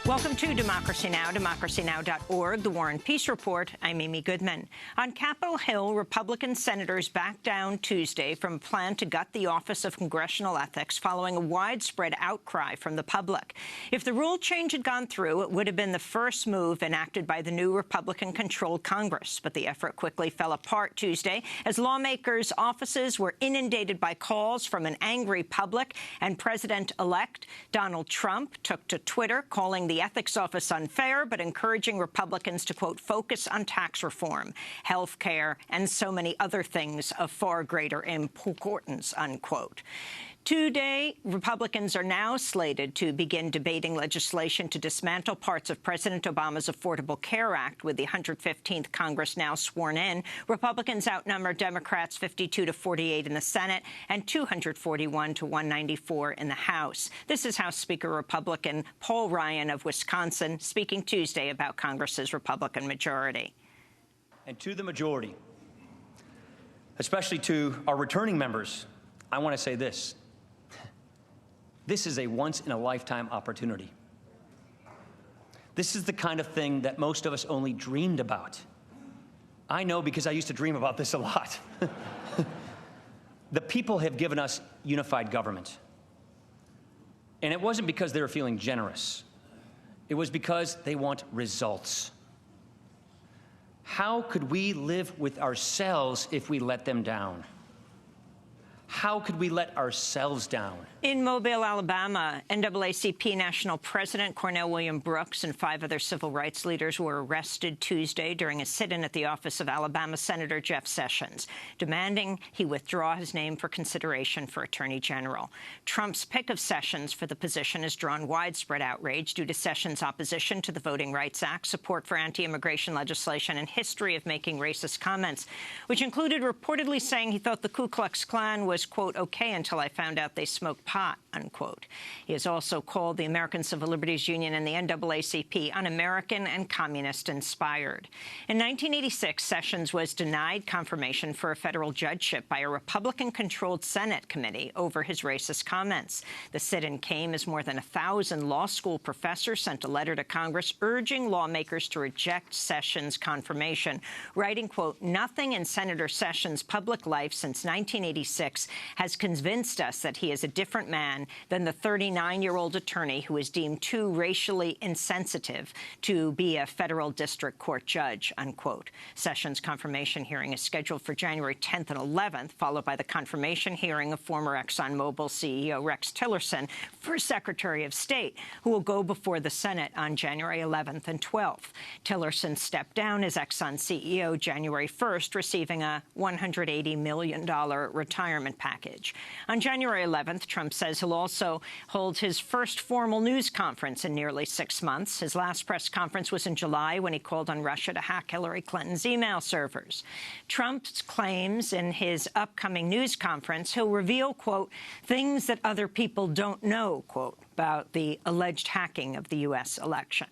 Welcome to Democracy Now!, democracynow.org, The War and Peace Report. I'm Amy Goodman. On Capitol Hill, Republican senators backed down Tuesday from a plan to gut the Office of Congressional Ethics following a widespread outcry from the public. If the rule change had gone through, it would have been the first move enacted by the new Republican-controlled Congress. But the effort quickly fell apart Tuesday as lawmakers' offices were inundated by calls from an angry public, and President-elect Donald Trump took to Twitter calling the Ethics Office unfair, but encouraging Republicans to, quote, focus on tax reform, health care, and so many other things of far greater importance, unquote. Today, Republicans are now slated to begin debating legislation to dismantle parts of President Obama's Affordable Care Act, with the 115th Congress now sworn in. Republicans outnumber Democrats 52-48 in the Senate and 241-194 in the House. This is House Speaker Republican Paul Ryan of Wisconsin speaking Tuesday about Congress's Republican majority. And to the majority, especially to our returning members, I want to say this. This is a once-in-a-lifetime opportunity. This is the kind of thing that most of us only dreamed about. I know because I used to dream about this a lot. The people have given us unified government. And it wasn't because they were feeling generous. It was because they want results. How could we live with ourselves if we let them down? How could we let ourselves down? In Mobile, Alabama, NAACP National President Cornell William Brooks and 5 other civil rights leaders were arrested Tuesday during a sit-in at the office of Alabama Senator Jeff Sessions, demanding he withdraw his name for consideration for Attorney General. Trump's pick of Sessions for the position has drawn widespread outrage due to Sessions' opposition to the Voting Rights Act, support for anti-immigration legislation, and history of making racist comments, which included reportedly saying he thought the Ku Klux Klan was, quote, okay until I found out they smoked pot, unquote. He has also called the American Civil Liberties Union and the NAACP un-American and communist-inspired. In 1986, Sessions was denied confirmation for a federal judgeship by a Republican-controlled Senate committee over his racist comments. The sit-in came as more than 1,000 law school professors sent a letter to Congress urging lawmakers to reject Sessions' confirmation, writing, quote, nothing in Senator Sessions' public life since 1986 has convinced us that he is a different man than the 39-year-old attorney who is deemed too racially insensitive to be a federal district court judge, unquote. Sessions' confirmation hearing is scheduled for January 10th and 11th, followed by the confirmation hearing of former ExxonMobil CEO Rex Tillerson for Secretary of State, who will go before the Senate on January 11th and 12th. Tillerson stepped down as Exxon CEO January 1st, receiving a $180 million retirement package. On January 11th, Trump says he'll also hold his first formal news conference in nearly 6 months. His last press conference was in July when he called on Russia to hack Hillary Clinton's email servers. Trump claims in his upcoming news conference he'll reveal, quote, things that other people don't know, quote, about the alleged hacking of the U.S. election.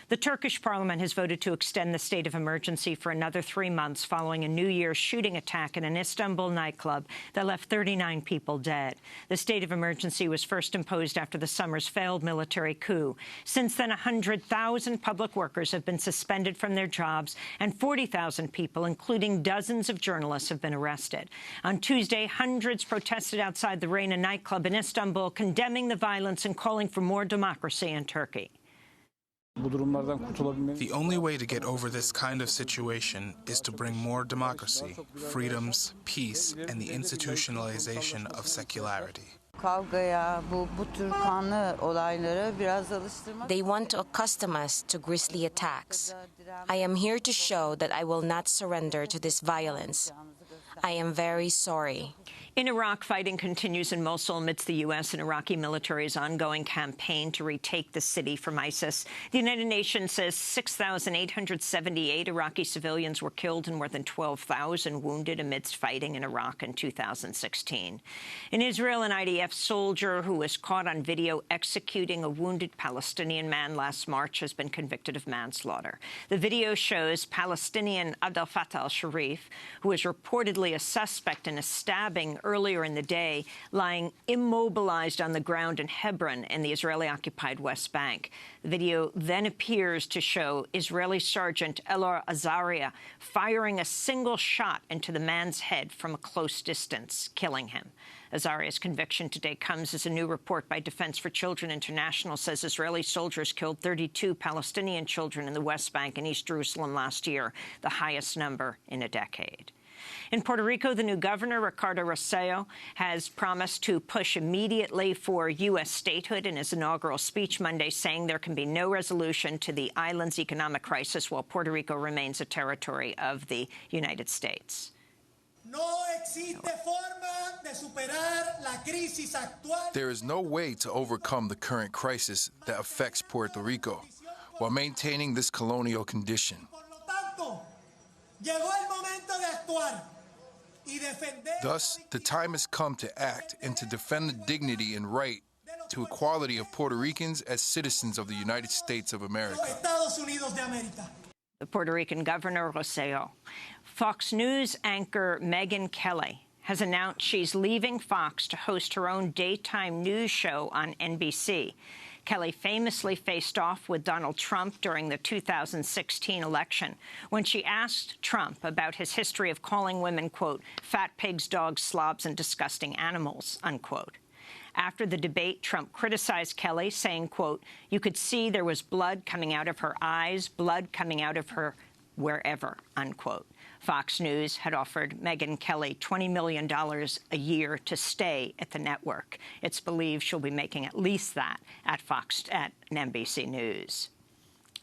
The Turkish parliament has voted to extend the state of emergency for another 3 months following a New Year's shooting attack in an Istanbul nightclub that left 39 people dead. The state of emergency was first imposed after the summer's failed military coup. Since then, 100,000 public workers have been suspended from their jobs, and 40,000 people, including dozens of journalists, have been arrested. On Tuesday, hundreds protested outside the Reyna nightclub in Istanbul, condemning the violence and calling for more democracy in Turkey. The only way to get over this kind of situation is to bring more democracy, freedoms, peace, and the institutionalization of secularity. They want to accustom us to grisly attacks. I am here to show that I will not surrender to this violence. I am very sorry. In Iraq, fighting continues in Mosul amidst the U.S. and Iraqi military's ongoing campaign to retake the city from ISIS. The United Nations says 6,878 Iraqi civilians were killed and more than 12,000 wounded amidst fighting in Iraq in 2016. In Israel, an IDF soldier who was caught on video executing a wounded Palestinian man last March has been convicted of manslaughter. The video shows Palestinian Abdel Fattah al-Sharif, who is reportedly a suspect in a stabbing earlier in the day, lying immobilized on the ground in Hebron in the Israeli-occupied West Bank. The video then appears to show Israeli Sergeant Elor Azaria firing a single shot into the man's head from a close distance, killing him. Azaria's conviction today comes as a new report by Defense for Children International says Israeli soldiers killed 32 Palestinian children in the West Bank and East Jerusalem last year, the highest number in a decade. In Puerto Rico, the new governor, Ricardo Rosselló, has promised to push immediately for U.S. statehood in his inaugural speech Monday, saying there can be no resolution to the island's economic crisis while Puerto Rico remains a territory of the United States. There is no way to overcome the current crisis that affects Puerto Rico while maintaining this colonial condition. Thus, the time has come to act and to defend the dignity and right to equality of Puerto Ricans as citizens of the United States of America. The Puerto Rican governor, Rosselló. Fox News anchor Megyn Kelly has announced she's leaving Fox to host her own daytime news show on NBC. Kelly famously faced off with Donald Trump during the 2016 election when she asked Trump about his history of calling women, quote, fat pigs, dogs, slobs, and disgusting animals, unquote. After the debate, Trump criticized Kelly, saying, quote, you could see there was blood coming out of her eyes, blood coming out of her wherever, unquote. Fox News had offered Megyn Kelly $20 million a year to stay at the network. It's believed she'll be making at least that at NBC News.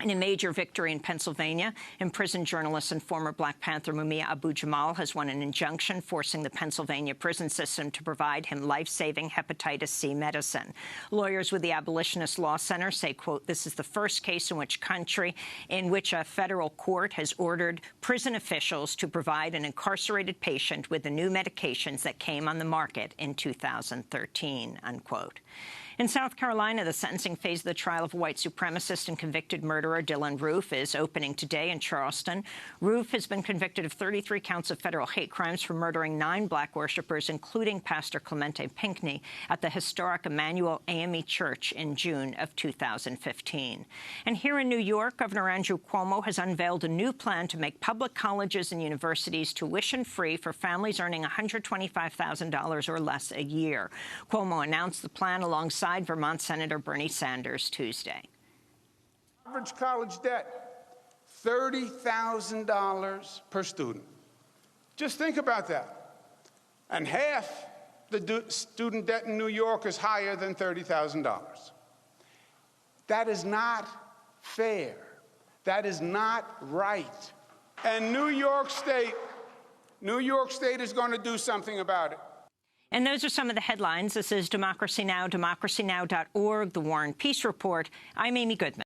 In a major victory in Pennsylvania, imprisoned journalist and former Black Panther Mumia AbuJamal has won an injunction forcing the Pennsylvania prison system to provide him life-saving hepatitis C medicine. Lawyers with the Abolitionist Law Center say, quote, this is the first case in which a federal court has ordered prison officials to provide an incarcerated patient with the new medications that came on the market in 2013, unquote. In South Carolina, the sentencing phase of the trial of white supremacist and convicted murderer Dylann Roof is opening today in Charleston. Roof has been convicted of 33 counts of federal hate crimes for murdering 9 black worshipers, including Pastor Clemente Pinckney, at the historic Emmanuel AME Church in June of 2015. And here in New York, Governor Andrew Cuomo has unveiled a new plan to make public colleges and universities tuition-free for families earning $125,000 or less a year. Cuomo announced the plan alongside Vermont Senator Bernie Sanders Tuesday. Average college debt, $30,000 per student. Just think about that. And half the student debt in New York is higher than $30,000. That is not fair. That is not right. And New York State is going to do something about it. And those are some of the headlines. This is Democracy Now!, democracynow.org, The War and Peace Report. I'm Amy Goodman.